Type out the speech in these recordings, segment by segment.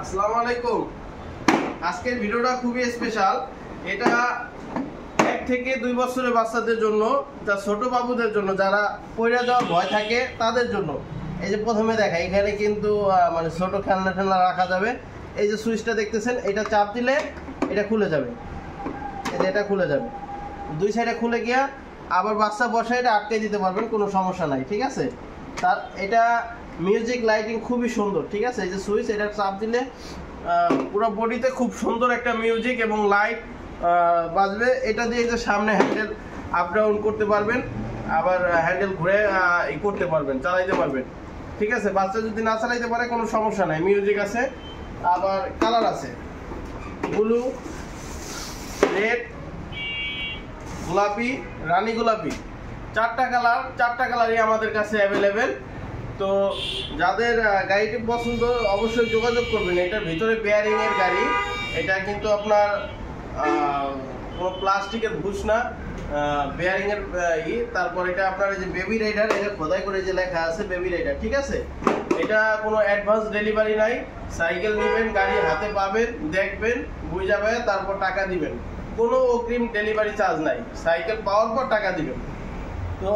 আসসালামু আলাইকুম। আজকের ভিডিওটা খুবই স্পেশাল। এটা 1 থেকে 2 বছরের বাচ্চাদের জন্য, যা ছোট বাবুদের জন্য, যারা পড়ে যাওয়ার ভয় থাকে তাদের জন্য। এই যে প্রথমে দেখা, এখানে কিন্তু মানে ছোট খেলনা টেলনা রাখা যাবে। এই যে সুইচটা দেখতেছেন, এটা চাপ দিলে এটা খুলে যাবে। এই যে এটা খুলে যাবে, দুই সাইডে খুলে গিয়া আবার বাচ্চা বসে এটা আটকে দিতে পারবেন, কোনো সমস্যা নাই। ঠিক আছে, তার এটা মিউজিক লাইটিং খুবই সুন্দর। ঠিক আছে, এই যে সুইচ, এটা চাপ দিলে পুরো বডিতে খুব সুন্দর একটা মিউজিক এবং লাইট বাজবে। এটা দিয়ে যে সামনে হ্যান্ডেল আপ ডাউন করতে পারবেন, আবার হ্যান্ডেল ঘুরে করতে পারবেন, চালাইতে পারবেন। ঠিক আছে, বাচ্চা যদি না চালাইতে পারে কোনো সমস্যা নাই। মিউজিক আছে, আবার কালার আছে ব্লু, রেড, গোলাপি, রানী গোলাপি, 4টা কালার। 4টা কালারই আমাদের কাছে অ্যাভেলেবেল। তো যাদের গাড়িটি পছন্দ অবশ্যই যোগাযোগ করবেন। এটার ভিতরে বেয়ারিং এর গাড়ি, এটা কিন্তু আপনার কোনো প্লাস্টিকের ভুষ না, বেয়ারিং এর তারপর এটা আপনার এই যে বেবি রাইডার, এটা খোদাই করে যে লেখা আছে বেবি রাইডার। ঠিক আছে, এটা কোনো অ্যাডভান্স ডেলিভারি নাই। সাইকেল নেবেন, গাড়ি হাতে পাবেন, দেখবেন, বুঝাবে, তারপর টাকা দিবেন। কোনো অগ্রিম ডেলিভারি চার্জ নাই, সাইকেল পাওয়ার পর টাকা দিবেন। তো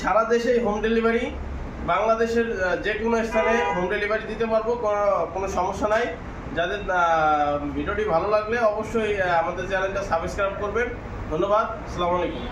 সারা দেশে হোম ডেলিভারি, বাংলাদেশের যে কোনো স্থানে হোম ডেলিভারি দিতে পারবো, কোনো সমস্যা নাই। যাদের ভিডিওটি ভালো লাগলে অবশ্যই আমাদের চ্যানেলটা সাবস্ক্রাইব করবেন। ধন্যবাদ, আসসালামু আলাইকুম।